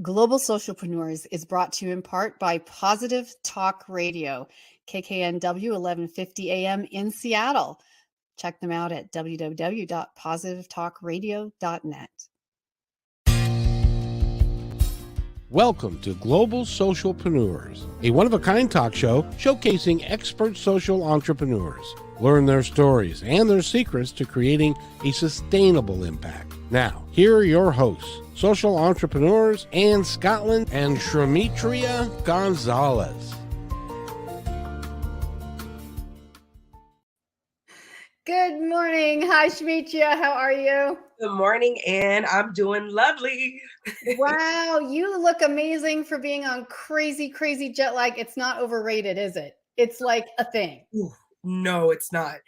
Global Socialpreneurs is brought to you in part by Positive Talk Radio, KKNW 1150 AM in Seattle. Check them out at www.positivetalkradio.net. Welcome to Global Socialpreneurs, a one-of-a-kind talk show showcasing expert social entrepreneurs. Learn their stories and their secrets to creating a sustainable impact. Now, here are your hosts, social entrepreneurs Ann SCOTTLIN and SHAMETRIA Gonzalez. Good morning. Hi, SHAMETRIA. How are you? Good morning, Ann. I'm doing lovely. Wow, you look amazing for being on crazy jet lag. It's not overrated, is it? It's like a thing. Ooh, no, it's not.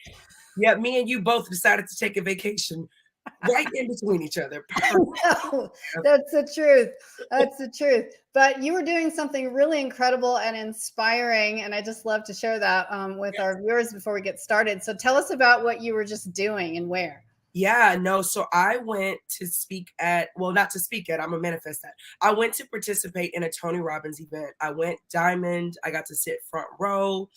Yeah, me and you both decided to take a vacation right in between each other. No, that's the truth. That's the truth. But you were doing something really incredible and inspiring, and I just love to share that with our viewers before we get started. So tell us about what you were just doing and where. Yeah, no. So I went to speak at, well, not to speak at, I'm going to manifest that. I went to participate in a Tony Robbins event. I went diamond. I got to sit front row.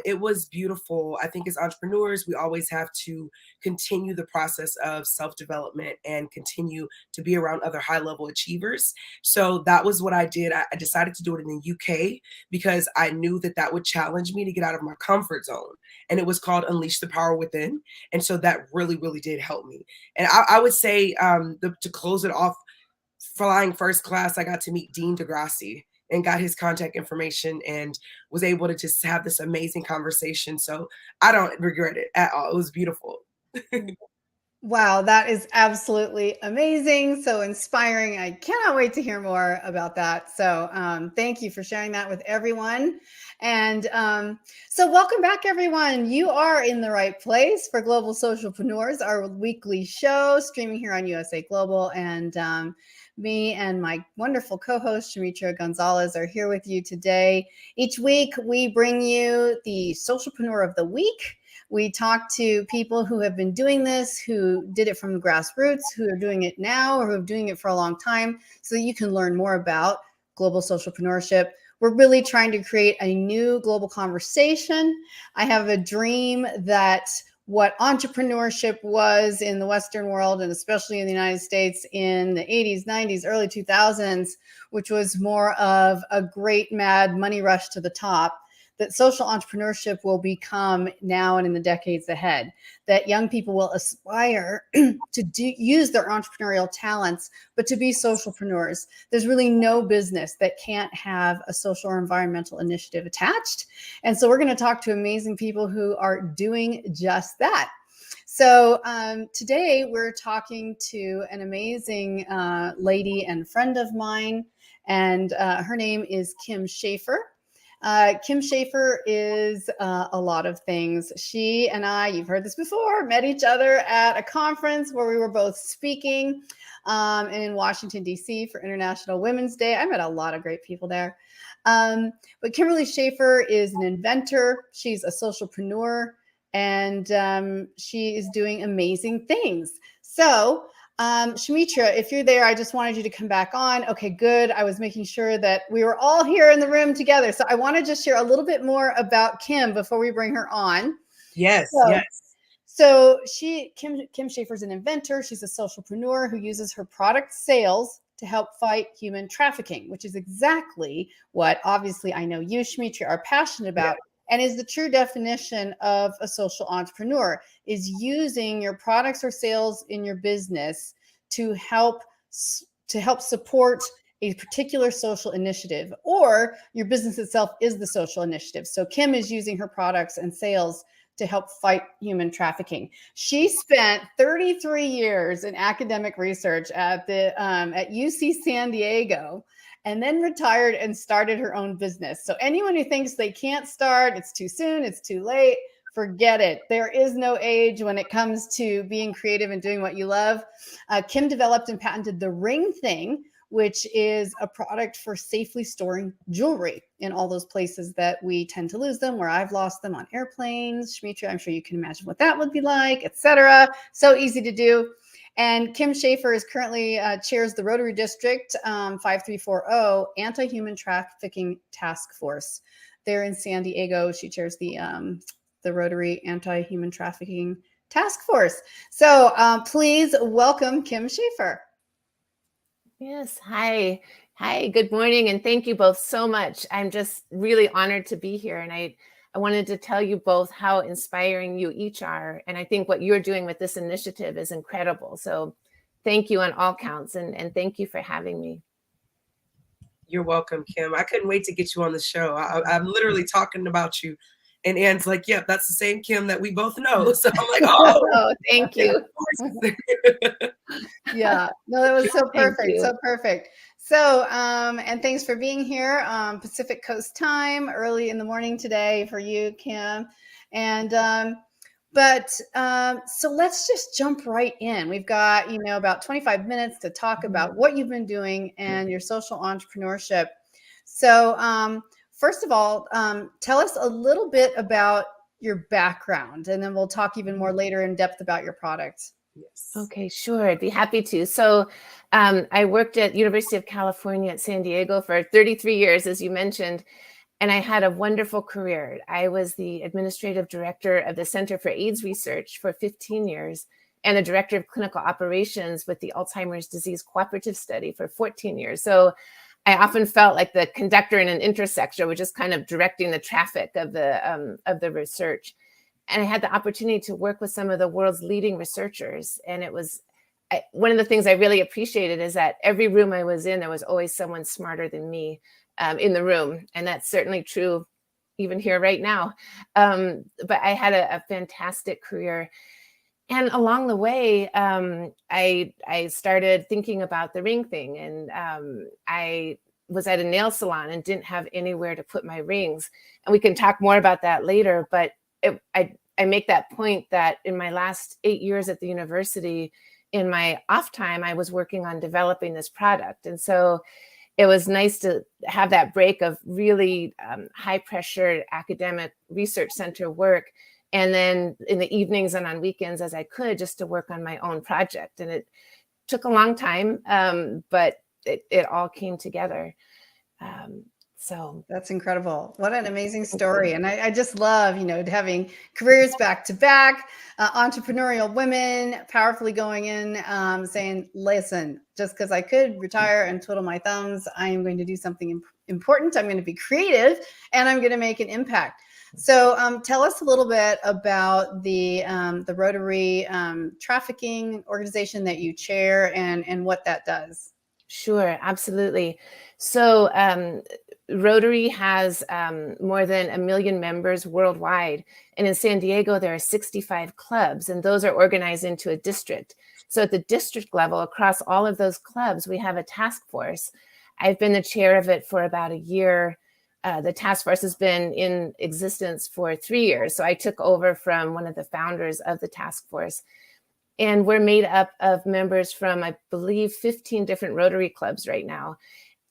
It was beautiful. I think as entrepreneurs, we always have to continue the process of self-development and continue to be around other high-level achievers. So that was what I did. I decided to do it in the UK because I knew that that would challenge me to get out of my comfort zone. And it was called Unleash the Power Within. And so that really did help me. And I would say to close it off, flying first class, I got to meet Dean DeGrassi and got his contact information and was able to just have this amazing conversation. So I don't regret it at all. It was beautiful. Wow, that is absolutely amazing. So inspiring. I cannot wait to hear more about that. So thank you for sharing that with everyone. And so welcome back, everyone. You are in the right place for Global Socialpreneurs, our weekly show streaming here on USA Global. And me and my wonderful co-host, SHAMETRIA Gonzalez, are here with you today. Each week, we bring you the Socialpreneur of the Week. We talk to people who have been doing this, who did it from the grassroots, who are doing it now, or who are doing it for a long time, so that you can learn more about global socialpreneurship. We're really trying to create a new global conversation. I have a dream that what entrepreneurship was in the Western world, and especially in the United States in the 80s, 90s, early 2000s, which was more of a great mad money rush to the top, that social entrepreneurship will become now and in the decades ahead, that young people will aspire to use their entrepreneurial talents, but to be socialpreneurs. There's really no business that can't have a social or environmental initiative attached. And so we're going to talk to amazing people who are doing just that. So today we're talking to an amazing lady and friend of mine, and her name is Kim Schafer. Kim Schafer is a lot of things. She and I, you've heard this before, met each other at a conference where we were both speaking in Washington, D.C. for International Women's Day. I met a lot of great people there. But Kimberly Schafer is an inventor. She's a socialpreneur, and she is doing amazing things. So SHAMETRIA, if you're there, I just wanted you to come back on. Okay, good. I was making sure that we were all here in the room together. So I want to just share a little bit more about Kim before we bring her on. Yes. So Kim Schafer's an inventor. She's a socialpreneur who uses her product sales to help fight human trafficking, which is exactly what obviously I know you, SHAMETRIA, are passionate about. Yeah. And is the true definition of a social entrepreneur, is using your products or sales in your business to help support a particular social initiative, or your business itself is the social initiative. So Kim is using her products and sales to help fight human trafficking. She spent 33 years in academic research at UC San Diego, and then retired and started her own business. So anyone who thinks they can't start, it's too soon, it's too late, forget it. There is no age when it comes to being creative and doing what you love. Kim developed and patented the Ring Thing, which is a product for safely storing jewelry in all those places that we tend to lose them, where I've lost them on airplanes. SHAMETRIA, I'm sure you can imagine what that would be like, etc. So easy to do. And Kim Schafer is currently chairs the Rotary District 5340 Anti-Human Trafficking Task Force. There in San Diego, she chairs the Rotary Anti-Human Trafficking Task Force. So please welcome Kim Schafer. Yes, hi. Hi, good morning, and thank you both so much. I'm just really honored to be here, and I wanted to tell you both how inspiring you each are, and I think what you're doing with this initiative is incredible. So thank you on all counts, and thank you for having me. You're welcome, Kim. I couldn't wait to get you on the show. I'm literally talking about you. And Ann's like, yep, that's the same Kim that we both know. So I'm like, oh, thank you. Yeah, no, that was so perfect. So perfect. So, and thanks for being here. Pacific Coast time, early in the morning today for you, Kim. And, so let's just jump right in. We've got, about 25 minutes to talk about what you've been doing and your social entrepreneurship. So, first of all, tell us a little bit about your background, and then we'll talk even more later in depth about your product. Yes. Okay, sure. I'd be happy to. So I worked at University of California at San Diego for 33 years, as you mentioned, and I had a wonderful career. I was the administrative director of the Center for AIDS Research for 15 years and the director of clinical operations with the Alzheimer's Disease Cooperative Study for 14 years. So I often felt like the conductor in an intersection, which is kind of directing the traffic of the research. And I had the opportunity to work with some of the world's leading researchers. And it was one of the things I really appreciated is that every room I was in, there was always someone smarter than me in the room. And that's certainly true even here right now. But I had a fantastic career. And along the way, I started thinking about the ring thing. And I was at a nail salon and didn't have anywhere to put my rings. And we can talk more about that later. But I make that point that in my last 8 years at the university, in my off time, I was working on developing this product. And so it was nice to have that break of really high pressure academic research center work. And then in the evenings and on weekends, as I could, just to work on my own project. And it took a long time, but it all came together. So that's incredible. What an amazing story. And I just love, having careers back to back, entrepreneurial women powerfully going in, saying, listen, just because I could retire and twiddle my thumbs, I am going to do something important. I'm going to be creative and I'm going to make an impact. So tell us a little bit about the Rotary trafficking organization that you chair and what that does. Sure, absolutely. So Rotary has more than 1 million members worldwide. And in San Diego, there are 65 clubs, and those are organized into a district. So at the district level, across all of those clubs, we have a task force. I've been the chair of it for about a year. The task force has been in existence for 3 years. So I took over from one of the founders of the task force. And we're made up of members from, I believe, 15 different Rotary clubs right now.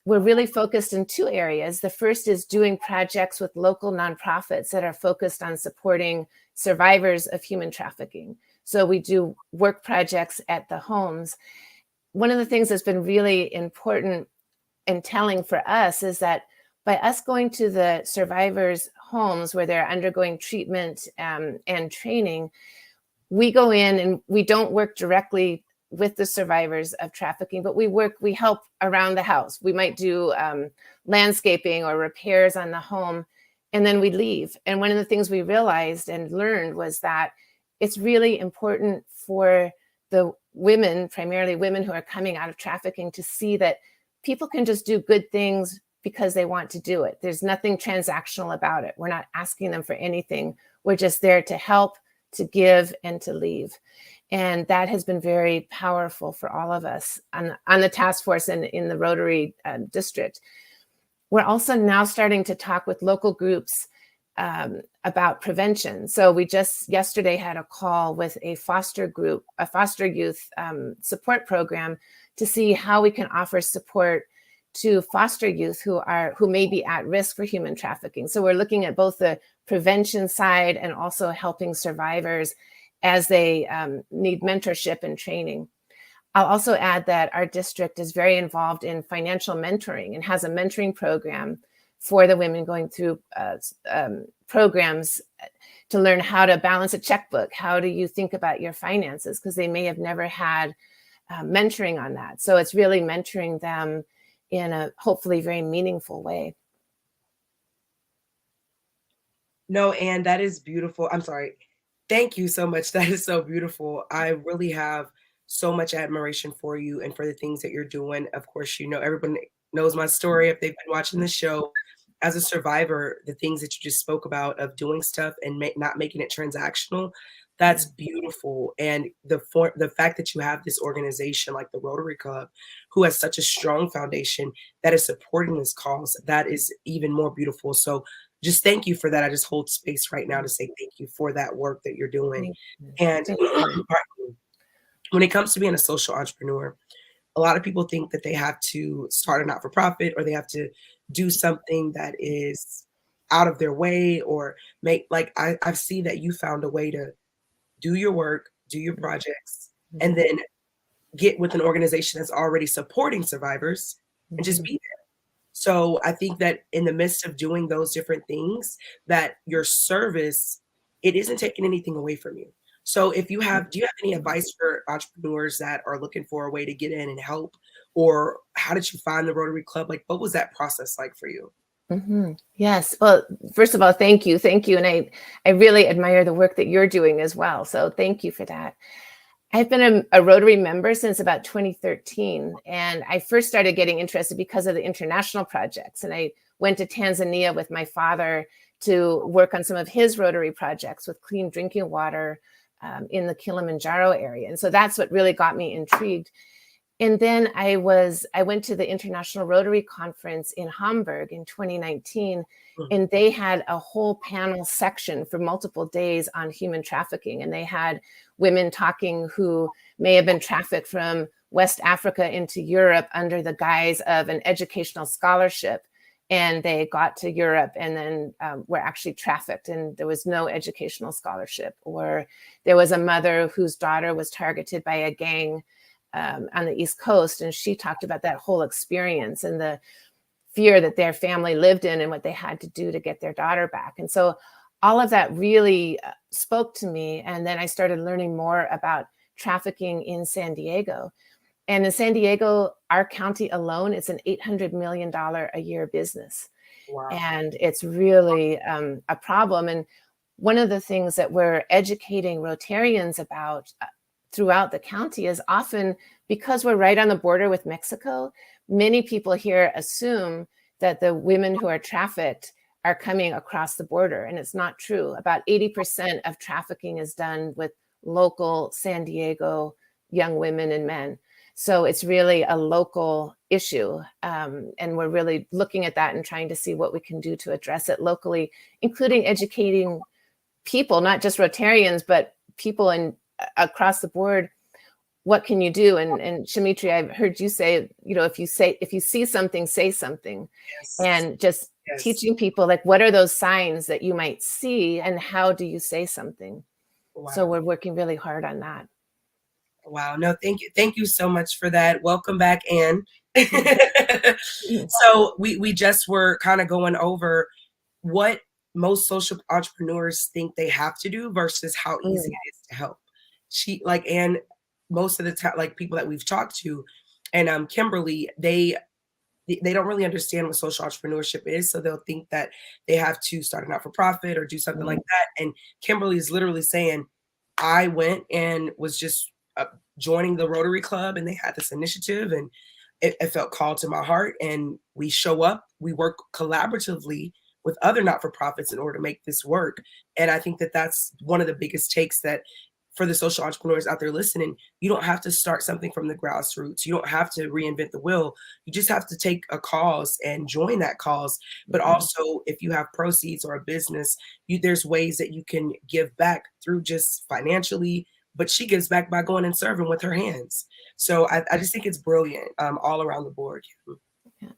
We're really focused in 2 areas. The first is doing projects with local nonprofits that are focused on supporting survivors of human trafficking. So we do work projects at the homes. One of the things that's been really important and telling for us is that by us going to the survivors' homes where they're undergoing treatment and training, we go in and we don't work directly with the survivors of trafficking, but we help around the house. We might do landscaping or repairs on the home, and then we leave. And one of the things we realized and learned was that it's really important for the women, primarily women who are coming out of trafficking, to see that people can just do good things because they want to do it. There's nothing transactional about it. We're not asking them for anything. We're just there to help, to give, and to leave. And that has been very powerful for all of us on the task force and in the Rotary District. We're also now starting to talk with local groups about prevention. So we just yesterday had a call with a foster group, a foster youth support program, to see how we can offer support to foster youth who may be at risk for human trafficking. So we're looking at both the prevention side and also helping survivors as they need mentorship and training. I'll also add that our district is very involved in financial mentoring and has a mentoring program for the women going through programs to learn how to balance a checkbook. How do you think about your finances? Because they may have never had mentoring on that. So it's really mentoring them in a hopefully very meaningful way. No, and that is beautiful. I'm sorry. Thank you so much. That is so beautiful. I really have so much admiration for you and for the things that you're doing. Of course, you know, everyone knows my story if they've been watching the show. As a survivor, the things that you just spoke about of doing stuff and not making it transactional, that's beautiful. And the fact that you have this organization like the Rotary Club, who has such a strong foundation that is supporting this cause, that is even more beautiful. So just thank you for that. I just hold space right now to say thank you for that work that you're doing. And when it comes to being a social entrepreneur, a lot of people think that they have to start a not-for-profit or they have to do something that is out of their way or make, like, I see that you found a way to do your work, do your projects, and then get with an organization that's already supporting survivors and just be there. So I think that in the midst of doing those different things, that your service, it isn't taking anything away from you. So if you have, do you have any advice for entrepreneurs that are looking for a way to get in and help? Or how did you find the Rotary Club? Like, what was that process like for you? Yes. Well, first of all, thank you. Thank you. And I really admire the work that you're doing as well. So thank you for that. I've been a Rotary member since about 2013. And I first started getting interested because of the international projects. And I went to Tanzania with my father to work on some of his Rotary projects with clean drinking water in the Kilimanjaro area. And so that's what really got me intrigued. And then I went to the International Rotary Conference in Hamburg in 2019, and they had a whole panel section for multiple days on human trafficking. And they had women talking who may have been trafficked from West Africa into Europe under the guise of an educational scholarship. And they got to Europe and then were actually trafficked, and there was no educational scholarship. Or there was a mother whose daughter was targeted by a gang on the East Coast, and she talked about that whole experience and the fear that their family lived in and what they had to do to get their daughter back. And so all of that really spoke to me. And then I started learning more about trafficking in San Diego. And in San Diego, our county alone is an $800 million a year business. Wow. And it's really a problem. And one of the things that we're educating Rotarians about throughout the county is often because we're right on the border with Mexico, many people here assume that the women who are trafficked are coming across the border. And it's not true. About 80% of trafficking is done with local San Diego young women and men. So it's really a local issue. And we're really looking at that and trying to see what we can do to address it locally, including educating people, not just Rotarians, but people across the board. What can you do? And SHAMETRIA, I've heard you say, you know, if you see something, say something. Yes. And just teaching people, like, what are those signs that you might see and how do you say something? Wow. So we're working really hard on that. Wow. No, thank you. Thank you so much for that. Welcome back, Ann. So we just were kind of going over what most social entrepreneurs think they have to do versus how easy it is to help. Ann, most of the time, like people that we've talked to, and Kimberly, they don't really understand what social entrepreneurship is. So they'll think that they have to start a not-for-profit or do something like that. And Kimberly is literally saying, I went and was just joining the Rotary Club, and they had this initiative, and it felt called to my heart. And we show up, we work collaboratively with other not-for-profits in order to make this work. And I think that that's one of the biggest takes, that for the social entrepreneurs out there listening, you don't have to start something from the grassroots. You don't have to reinvent the wheel. You just have to take a cause and join that cause. But also, if you have proceeds or a business, there's ways that you can give back through just financially, but she gives back by going and serving with her hands. So I just think it's brilliant all around the board.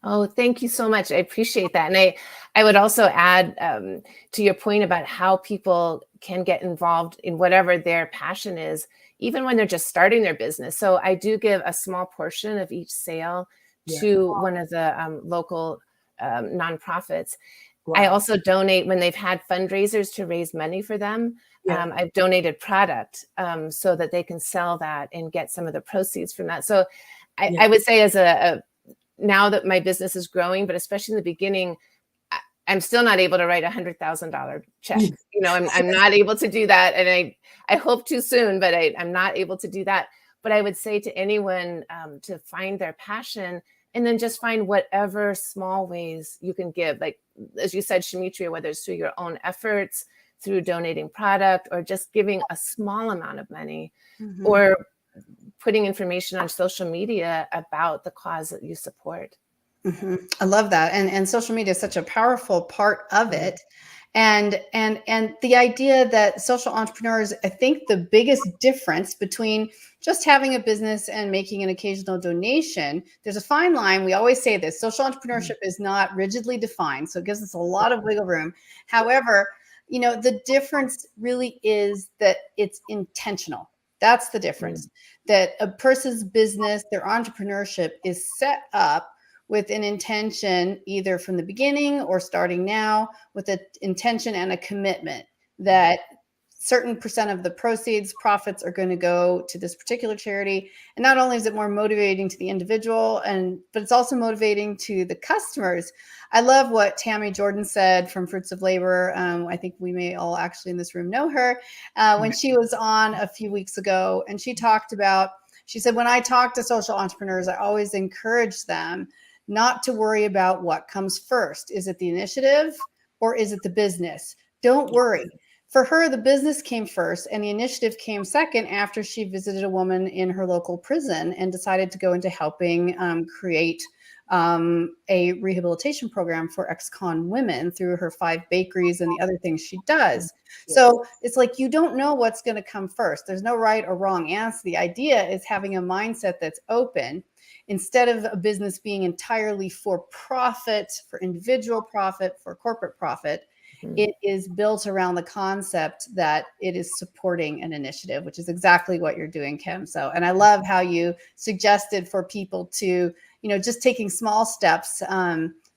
Oh, thank you so much. I appreciate that. And I would also add to your point about how people can get involved in whatever their passion is, even when they're just starting their business. So I do give a small portion of each sale to one of the local nonprofits. I also donate when they've had fundraisers to raise money for them. I've donated product so that they can sell that and get some of the proceeds from that. So I would say as now that my business is growing, but especially in the beginning, I'm still not able to write $100,000 check. I'm not able to do that. And I hope to soon, but I'm not able to do that. But I would say to anyone to find their passion and then just find whatever small ways you can give. Like, as you said, SHAMETRIA, whether it's through your own efforts, through donating product, or just giving a small amount of money, or putting information on social media about the cause that you support. I love that. And social media is such a powerful part of it. And the idea that social entrepreneurs, I think the biggest difference between just having a business and making an occasional donation, there's a fine line. We always say this: social entrepreneurship is not rigidly defined, so it gives us a lot of wiggle room. However, the difference really is that it's intentional. That's the difference. That a person's business, their entrepreneurship, is set up with an intention, either from the beginning or starting now, with an intention and a commitment that certain percent of the proceeds, profits, are going to go to this particular charity. And not only is it more motivating to the individual, but it's also motivating to the customers. I love what Tammy Jordan said from Fruits of Labor. I think we may all actually in this room know her, when she was on a few weeks ago, and she said, when I talk to social entrepreneurs, I always encourage them not to worry about what comes first. Is it the initiative or is it the business? Don't worry. For her, the business came first and the initiative came second after she visited a woman in her local prison and decided to go into helping create a rehabilitation program for ex-con women through her 5 bakeries and the other things she does. So it's like, you don't know what's going to come first. There's no right or wrong answer. The idea is having a mindset that's open. Instead of a business being entirely for profit, for individual profit, for corporate profit, it is built around the concept that it is supporting an initiative, which is exactly what you're doing, Kim. So, and I love how you suggested for people to, just taking small steps,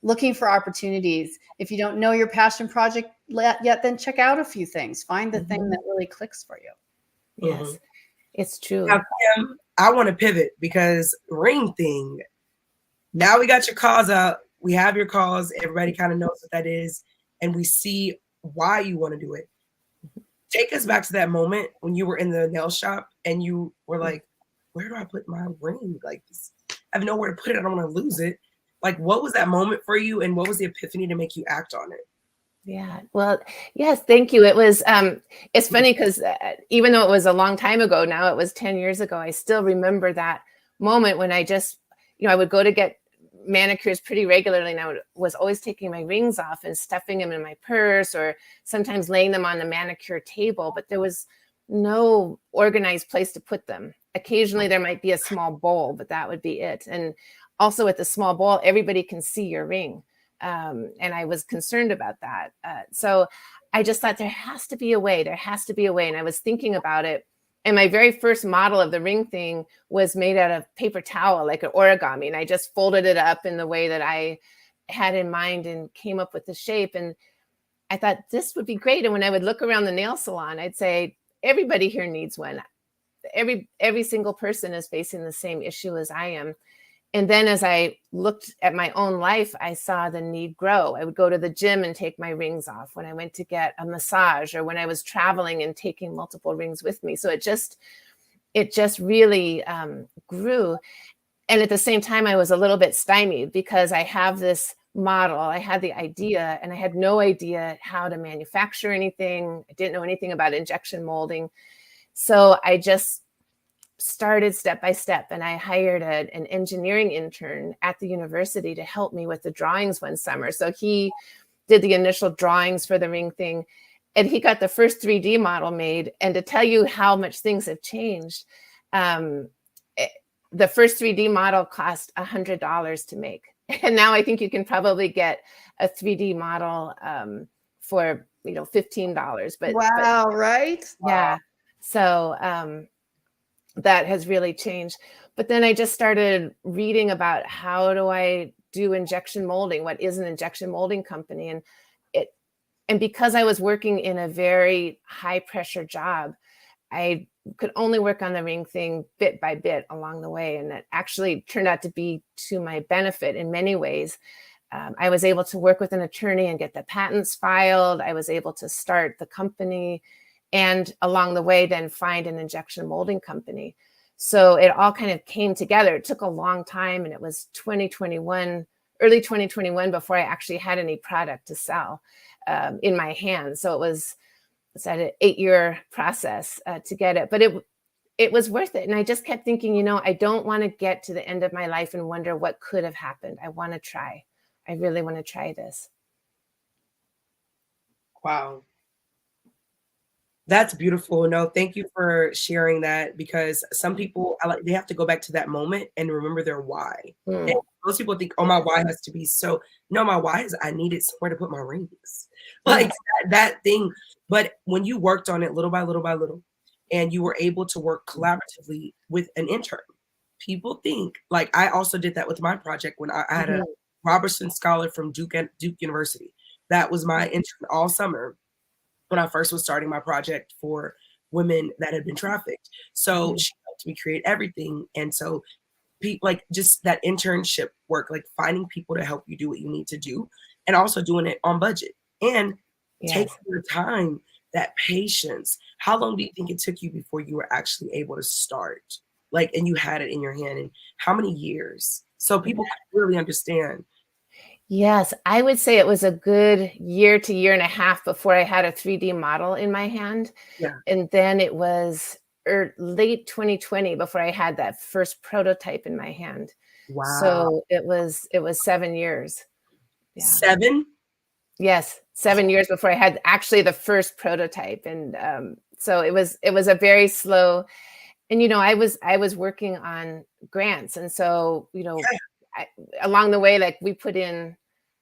looking for opportunities. If you don't know your passion project yet, then check out a few things. Find the thing that really clicks for you. Yes, it's true. Now, Kim, I want to pivot because ring thing. Now we got your cause out. We have your cause. Everybody kind of knows what that is. And we see why you want to do it. Take us back to that moment when you were in the nail shop and you were like, where do I put my ring? Like, I have nowhere to put it. I don't want to lose it. Like, what was that moment for you? And what was the epiphany to make you act on it? Yeah, well, yes, thank you. It was, it's funny because even though it was a long time ago now, it was 10 years ago, I still remember that moment when I just, I would go to get manicures pretty regularly, and I was always taking my rings off and stuffing them in my purse, or sometimes laying them on the manicure table, but there was no organized place to put them. Occasionally there might be a small bowl, but that would be it. And also with the small bowl, everybody can see your ring. And I was concerned about that. So I just thought there has to be a way. And I was thinking about it. And my very first model of the ring thing was made out of paper towel, like an origami. And I just folded it up in the way that I had in mind and came up with the shape. And I thought this would be great. And when I would look around the nail salon, I'd say, everybody here needs one. Every single person is facing the same issue as I am. And then as I looked at my own life, I saw the need grow. I would go to the gym and take my rings off when I went to get a massage, or when I was traveling and taking multiple rings with me. So it just really grew. And at the same time, I was a little bit stymied because I have this model. I had the idea and I had no idea how to manufacture anything. I didn't know anything about injection molding. So I just started step by step, and I hired an engineering intern at the university to help me with the drawings one summer. So he did the initial drawings for the ring thing, and he got the first 3D model made. And to tell you how much things have changed, the first 3D model cost $100 to make. And now I think you can probably get a 3D model for, $15. Wow, right? Yeah. So that has really changed. But then I just started reading about how do I do injection molding? What is an injection molding company? And because I was working in a very high pressure job, I could only work on the ring thing bit by bit along the way. And it actually turned out to be to my benefit in many ways. I was able to work with an attorney and get the patents filed. I was able to start the company, and along the way then find an injection molding company. So it all kind of came together. It took a long time, and it was early 2021 before I actually had any product to sell in my hands. So it was an 8-year process to get it, but it was worth it. And I just kept thinking, I don't want to get to the end of my life and wonder what could have happened. I want to try. I really want to try this. Wow. That's beautiful. No, thank you for sharing that, because some people, they have to go back to that moment and remember their why. And most people think, oh, my why has to be so. No, my why is I needed somewhere to put my rings. Like that thing. But when you worked on it little by little by little, and you were able to work collaboratively with an intern, people think, like I also did that with my project when I had a Robertson Scholar from Duke University. That was my intern all summer when I first was starting my project for women that had been trafficked. So she helped me create everything. And so like just that internship work, like finding people to help you do what you need to do, and also doing it on budget and taking your time, that patience. How long do you think it took you before you were actually able to start? Like, and you had it in your hand, and how many years? So people can really understand. Yes, I would say it was a good year to year and a half before I had a 3D model in my hand. Yeah. And then it was late 2020 before I had that first prototype in my hand. Wow. So it was 7 years. Yeah. 7? Yes, 7 years before I had actually the first prototype. And so it was a very slow, and I was working on grants. And so, along the way, like we put in,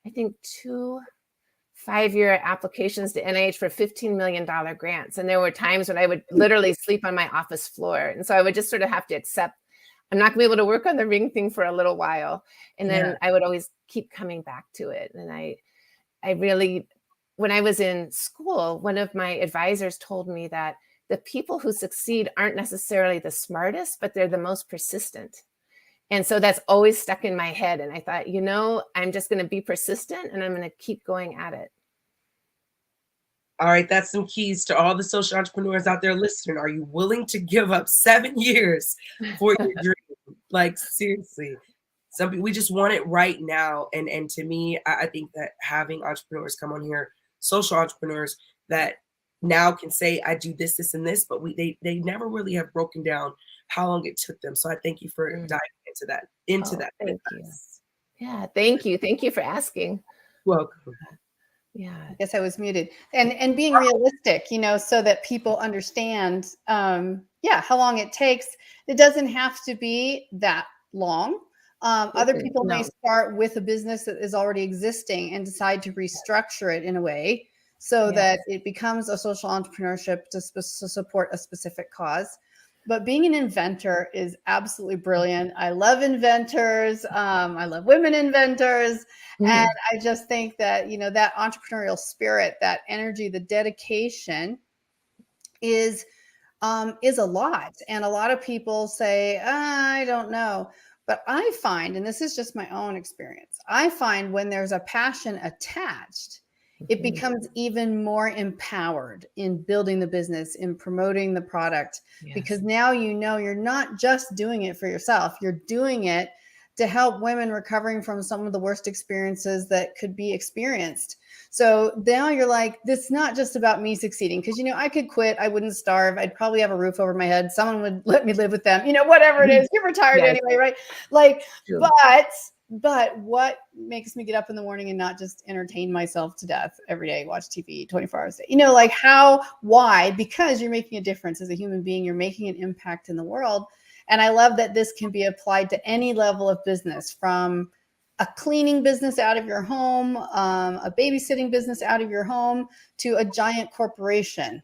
I think 2 5-year applications to NIH for $15 million grants. And there were times when I would literally sleep on my office floor. And so I would just sort of have to accept, I'm not gonna be able to work on the ring thing for a little while. And then I would always keep coming back to it. And I really, when I was in school, one of my advisors told me that the people who succeed aren't necessarily the smartest, but they're the most persistent. And so that's always stuck in my head. And I thought, I'm just going to be persistent, and I'm going to keep going at it. All right. That's some keys to all the social entrepreneurs out there listening. Are you willing to give up 7 years for your dream? Like, seriously, some people, we just want it right now. And to me, I think that having entrepreneurs come on here, social entrepreneurs that now can say, I do this, this, and this, but they never really have broken down how long it took them. So I thank you for diving into that. Thank you. Yeah, thank you. Thank you for asking. Welcome. Yeah, I guess I was muted. And being realistic, so that people understand, how long it takes. It doesn't have to be that long. Other people may start with a business that is already existing and decide to restructure it in a way so that it becomes a social entrepreneurship to support a specific cause. But being an inventor is absolutely brilliant. I love inventors. I love women inventors. And I just think that, that entrepreneurial spirit, that energy, the dedication is a lot. And a lot of people say, I don't know. But I find, and this is just my own experience, I find when there's a passion attached, it becomes even more empowered in building the business, in promoting the product, because now you're not just doing it for yourself. You're doing it to help women recovering from some of the worst experiences that could be experienced. So now you're like, this is not just about me succeeding, because, I could quit. I wouldn't starve. I'd probably have a roof over my head. Someone would let me live with them, whatever it is. You're retired anyway, right? Like, but what makes me get up in the morning and not just entertain myself to death every day, watch TV 24 hours a day? Why? Because you're making a difference as a human being. You're making an impact in the world. And I love that this can be applied to any level of business, from a cleaning business out of your home, a babysitting business out of your home, to a giant corporation.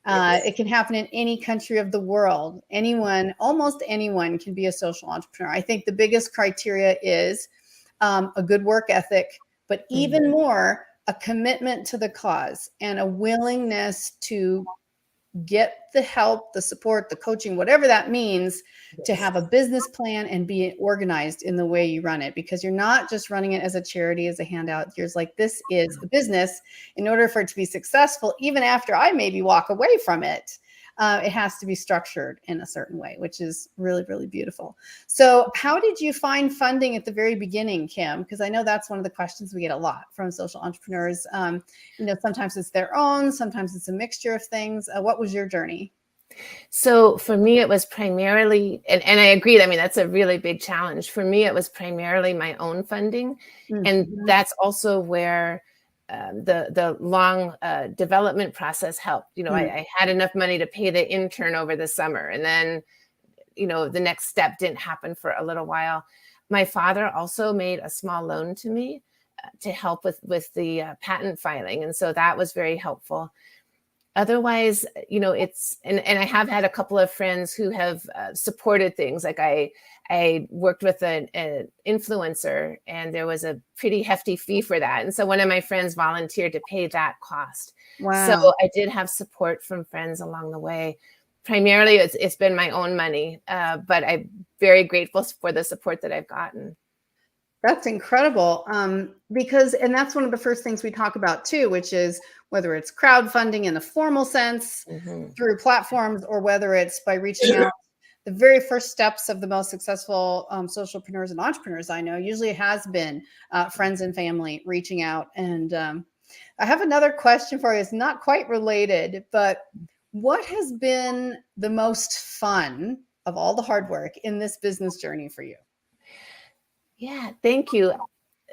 It can happen in any country of the world. Anyone, almost anyone, can be a social entrepreneur. I think the biggest criteria is a good work ethic, but even more, a commitment to the cause and a willingness to get the help, the support, the coaching, whatever that means, to have a business plan and be organized in the way you run it, because you're not just running it as a charity, as a handout. You're like, this is a business. In order for it to be successful, even after I maybe walk away from it, it has to be structured in a certain way, which is really, really beautiful. So how did you find funding at the very beginning, Kim? Because I know that's one of the questions we get a lot from social entrepreneurs. Sometimes it's their own, sometimes it's a mixture of things. What was your journey? So for me, it was primarily, and I agree, I mean, that's a really big challenge. For me, it was primarily my own funding. And that's also where the long development process helped. I had enough money to pay the intern over the summer, and then, the next step didn't happen for a little while. My father also made a small loan to me to help with the patent filing. And so that was very helpful. Otherwise, it's, and I have had a couple of friends who have supported things. Like I worked with an influencer, and there was a pretty hefty fee for that. And so one of my friends volunteered to pay that cost. Wow. So I did have support from friends along the way. Primarily, it's been my own money, but I'm very grateful for the support that I've gotten. That's incredible. Because that's one of the first things we talk about too, which is whether it's crowdfunding in the formal sense through platforms, or whether it's by reaching out. The very first steps of the most successful socialpreneurs and entrepreneurs I know usually has been friends and family reaching out. And I have another question for you. It's not quite related, but what has been the most fun of all the hard work in this business journey for you? Yeah, thank you.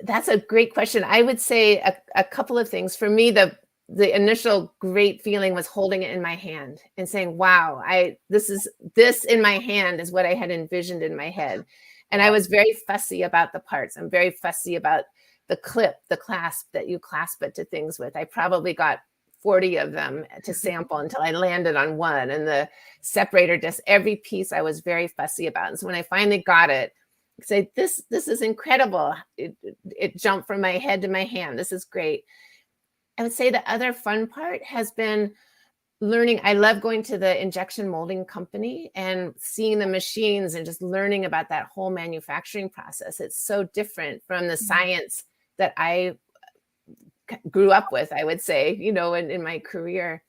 That's a great question. I would say a couple of things. For me, the initial great feeling was holding it in my hand and saying, wow, this in my hand is what I had envisioned in my head. And I was very fussy about the parts. I'm very fussy about the clip, the clasp that you clasp it to things with. I probably got 40 of them to sample until I landed on one. And the separator disc, every piece I was very fussy about. And so when I finally got it, I say, this is incredible. It jumped from my head to my hand. This is great. I would say the other fun part has been learning. I love going to the injection molding company and seeing the machines and just learning about that whole manufacturing process. It's so different from the science that I grew up with, I would say, in my career.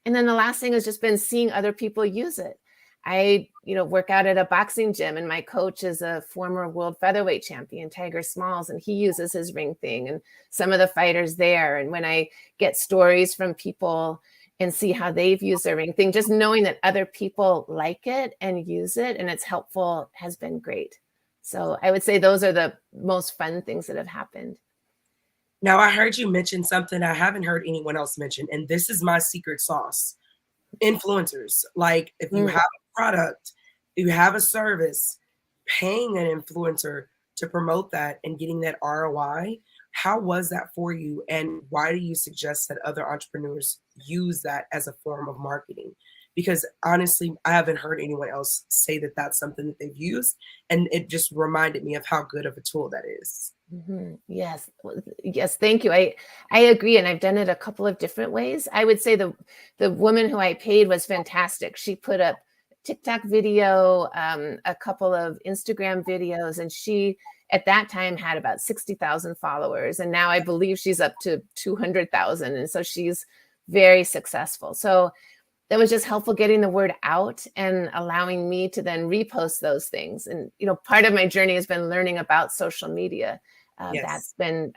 And then the last thing has just been seeing other people use it. I, work out at a boxing gym, and my coach is a former world featherweight champion, Tiger Smalls, and he uses his ring thing, and some of the fighters there. And when I get stories from people and see how they've used their ring thing, just knowing that other people like it and use it and it's helpful has been great. So I would say those are the most fun things that have happened. Now, I heard you mention something I haven't heard anyone else mention, and this is my secret sauce. Influencers. Like, if you have a product, you have a service, paying an influencer to promote that and getting that ROI, how was that for you? And why do you suggest that other entrepreneurs use that as a form of marketing? Because honestly, I haven't heard anyone else say that that's something that they've used. And it just reminded me of how good of a tool that is. Yes. Yes. Thank you. I agree. And I've done it a couple of different ways. I would say the woman who I paid was fantastic. She put up TikTok video, a couple of Instagram videos, and she at that time had about 60,000 followers. And now I believe she's up to 200,000. And so she's very successful. So that was just helpful getting the word out and allowing me to then repost those things. And, part of my journey has been learning about social media. Yes. That's been,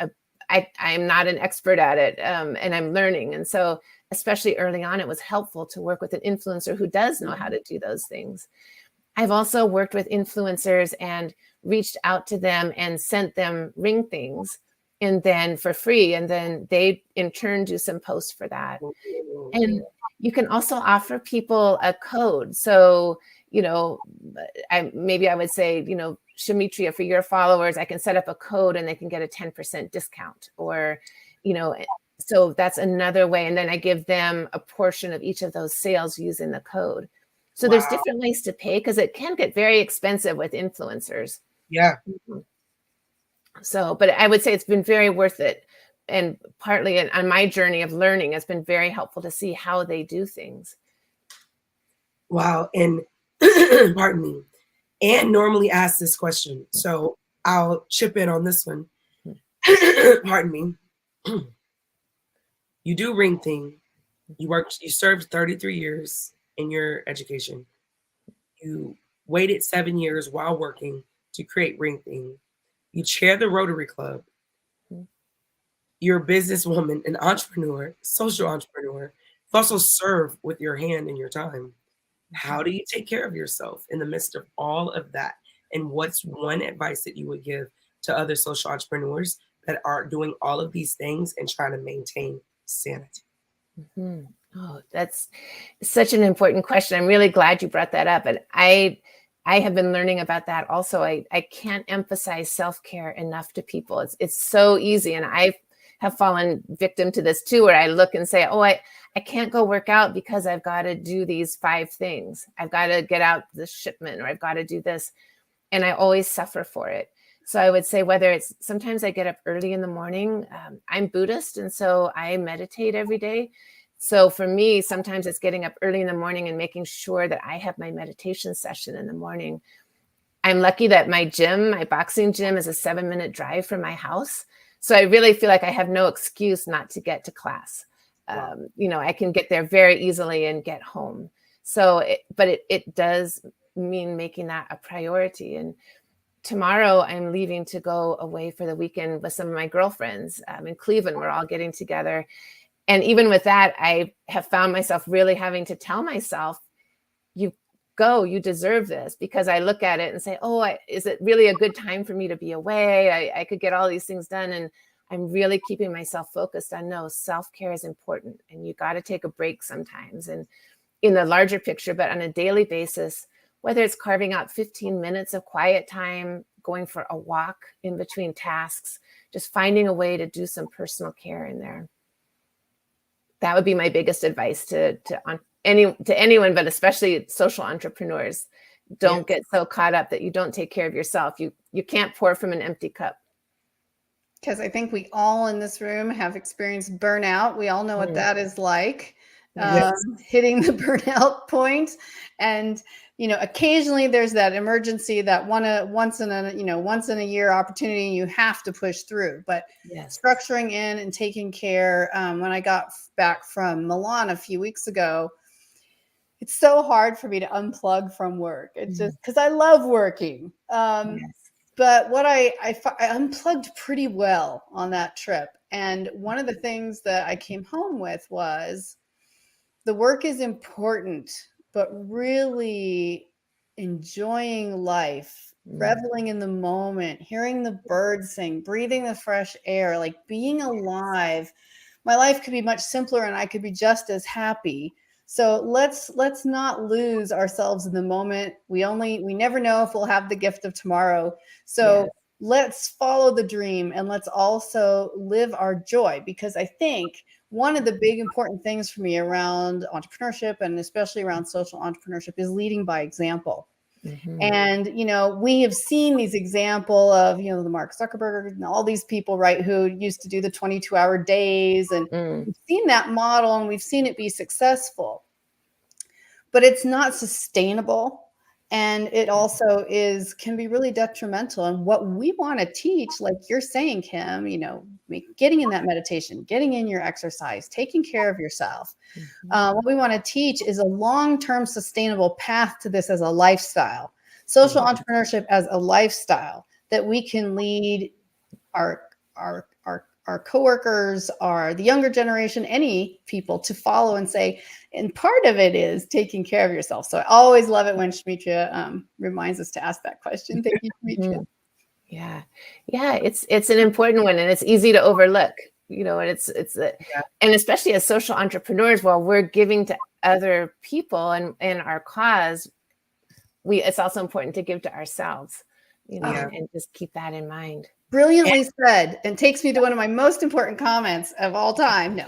I'm not an expert at it, and I'm learning. And so especially early on, it was helpful to work with an influencer who does know how to do those things. I've also worked with influencers and reached out to them and sent them ring things, and then for free. And then they in turn do some posts for that. And you can also offer people a code. So you know, maybe I would say, you know, SHAMETRIA, for your followers, I can set up a code and they can get a 10% discount, or, you know, so that's another way. And then I give them a portion of each of those sales using the code. So there's different ways to pay, because it can get very expensive with influencers. Yeah. So, but I would say it's been very worth it. And partly on my journey of learning, it's been very helpful to see how they do things. Wow. And pardon me. Anne normally asks this question, so I'll chip in on this one. Pardon me. You do Ring Thing. You served 33 years in your education. You waited 7 years while working to create Ring Thing. You chair the Rotary Club. You're a businesswoman, an entrepreneur, social entrepreneur. You also serve with your hand and your time. How do you take care of yourself in the midst of all of that? And what's one advice that you would give to other social entrepreneurs that are doing all of these things and trying to maintain sanity? Oh, that's such an important question. I'm really glad you brought that up. And I have been learning about that also. I can't emphasize self-care enough to people. It's so easy. And I have fallen victim to this too, where I look and say, oh, I can't go work out because I've got to do these 5 things. I've got to get out the shipment, or I've got to do this. And I always suffer for it. So I would say, whether it's, sometimes I get up early in the morning. I'm Buddhist, and so I meditate every day. So for me, sometimes it's getting up early in the morning and making sure that I have my meditation session in the morning. I'm lucky that my boxing gym is a 7-minute drive from my house. So I really feel like I have no excuse not to get to class. You know, I can get there very easily and get home. So, but it does mean making that a priority. And tomorrow I'm leaving to go away for the weekend with some of my girlfriends in Cleveland. We're all getting together. And even with that, I have found myself really having to tell myself, you deserve this, because I look at it and say, oh, is it really a good time for me to be away? I could get all these things done. And I'm really keeping myself focused on, no, self-care is important, and you got to take a break sometimes, and in the larger picture, but on a daily basis, whether it's carving out 15 minutes of quiet time, going for a walk in between tasks, just finding a way to do some personal care in there. That would be my biggest advice to anyone, but especially social entrepreneurs. Don't get so caught up that you don't take care of yourself. You can't pour from an empty cup. Because I think we all in this room have experienced burnout. We all know what that is like, hitting the burnout point. And, you know, occasionally there's that emergency, that once in a year opportunity you have to push through. But structuring in and taking care. When I got back from Milan a few weeks ago, it's so hard for me to unplug from work. It's just because I love working. But what I unplugged pretty well on that trip. And one of the things that I came home with was, the work is important, but really enjoying life, reveling in the moment, hearing the birds sing, breathing the fresh air, like being alive. My life could be much simpler and I could be just as happy. So let's not lose ourselves in the moment. We never know if we'll have the gift of tomorrow. So let's follow the dream, and let's also live our joy, because I think one of the big important things for me around entrepreneurship, and especially around social entrepreneurship, is leading by example. And, you know, we have seen these example of, you know, the Mark Zuckerberg and all these people, right, who used to do the 22-hour days. And we've seen that model and we've seen it be successful, but it's not sustainable. And it also can be really detrimental. And what we want to teach, like you're saying, Kim, you know, getting in that meditation, getting in your exercise, taking care of yourself. What we want to teach is a long-term sustainable path to this as a lifestyle, social entrepreneurship as a lifestyle that we can lead our coworkers, the younger generation, any people to follow and say, and part of it is taking care of yourself. So I always love it when SHAMETRIA reminds us to ask that question. Thank you, SHAMETRIA. Yeah, it's an important one, and it's easy to overlook. You know, and and especially as social entrepreneurs, while we're giving to other people and our cause, it's also important to give to ourselves, Yeah. and just keep that in mind. Brilliantly said, and takes me to one of my most important comments of all time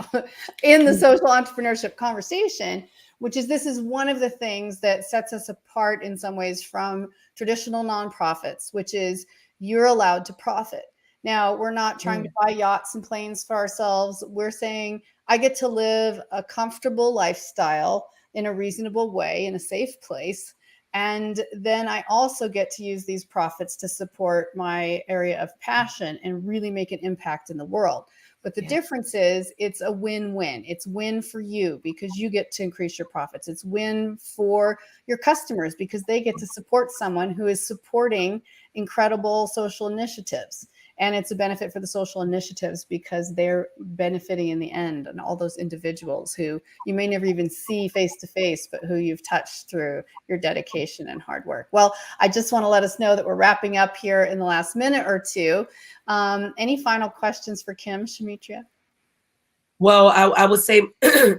in the social entrepreneurship conversation, which is this is one of the things that sets us apart in some ways from traditional nonprofits, which is you're allowed to profit. Now, we're not trying to buy yachts and planes for ourselves. We're saying I get to live a comfortable lifestyle in a reasonable way, in a safe place. And then I also get to use these profits to support my area of passion and really make an impact in the world. But the difference is it's a win-win. It's win for you because you get to increase your profits. It's win for your customers because they get to support someone who is supporting incredible social initiatives. And it's a benefit for the social initiatives because they're benefiting in the end, and all those individuals who you may never even see face to face, but who you've touched through your dedication and hard work. Well, I just want to let us know that we're wrapping up here in the last minute or two. Any final questions for Kim, SHAMETRIA? Well, I would say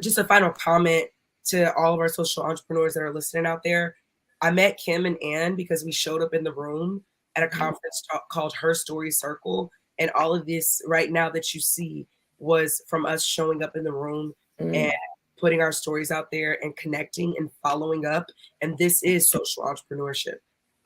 just a final comment to all of our social entrepreneurs that are listening out there. I met Kim and Ann because we showed up in the room at a conference called Her Story Circle. And all of this right now that you see was from us showing up in the room and putting our stories out there and connecting and following up. And this is social entrepreneurship.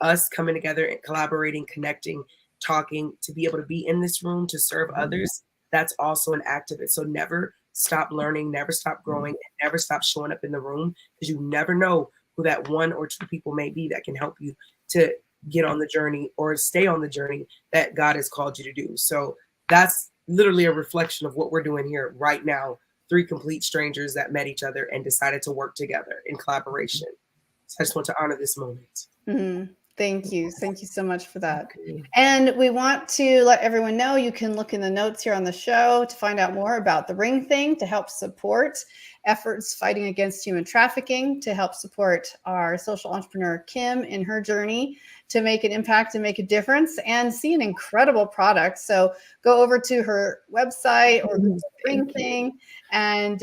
Us coming together and collaborating, connecting, talking, to be able to be in this room to serve others. That's also an act of it. So never stop learning, never stop growing, and never stop showing up in the room, because you never know who that one or two people may be that can help you to get on the journey or stay on the journey that God has called you to do. So that's literally a reflection of what we're doing here right now. 3 complete strangers that met each other and decided to work together in collaboration. So I just want to honor this moment. Thank you. Thank you so much for that. And we want to let everyone know you can look in the notes here on the show to find out more about the Ring Thing, to help support efforts fighting against human trafficking, to help support our social entrepreneur Kim in her journey to make an impact and make a difference and see an incredible product. So go over to her website or Google Ring Thing and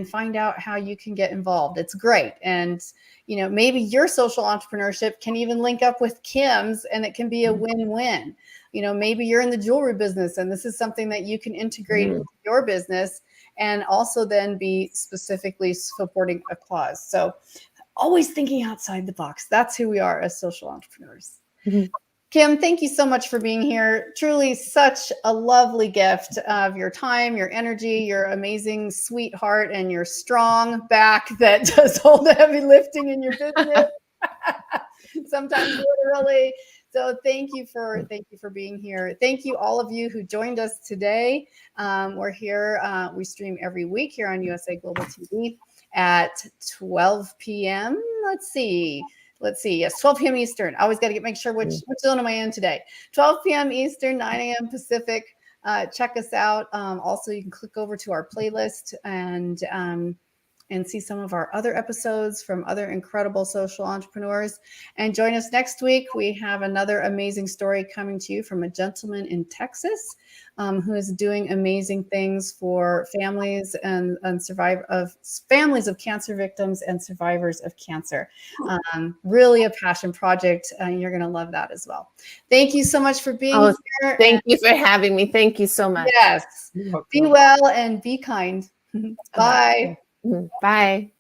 find out how you can get involved. It's great. And maybe your social entrepreneurship can even link up with Kim's, and it can be a win-win. Maybe you're in the jewelry business and this is something that you can integrate into your business and also then be specifically supporting a cause. So always thinking outside the box. That's who we are as social entrepreneurs. Kim, thank you so much for being here. Truly such a lovely gift of your time, your energy, your amazing sweetheart, and your strong back that does all the heavy lifting in your business. Sometimes literally. So thank you for being here. Thank you all of you who joined us today. We're here. We stream every week here on USA Global TV at 12 p.m. Let's see. Yes, 12 p.m. Eastern. I always got to make sure which zone am I in today. 12 p.m. Eastern, 9 a.m. Pacific. Check us out. Also, you can click over to our playlist and see some of our other episodes from other incredible social entrepreneurs. And join us next week. We have another amazing story coming to you from a gentleman in Texas who is doing amazing things for families and families of cancer victims and survivors of cancer. Really a passion project. You're going to love that as well. Thank you so much for being here. Thank you for having me. Thank you so much. Yes. Be well and be kind. Bye. Bye.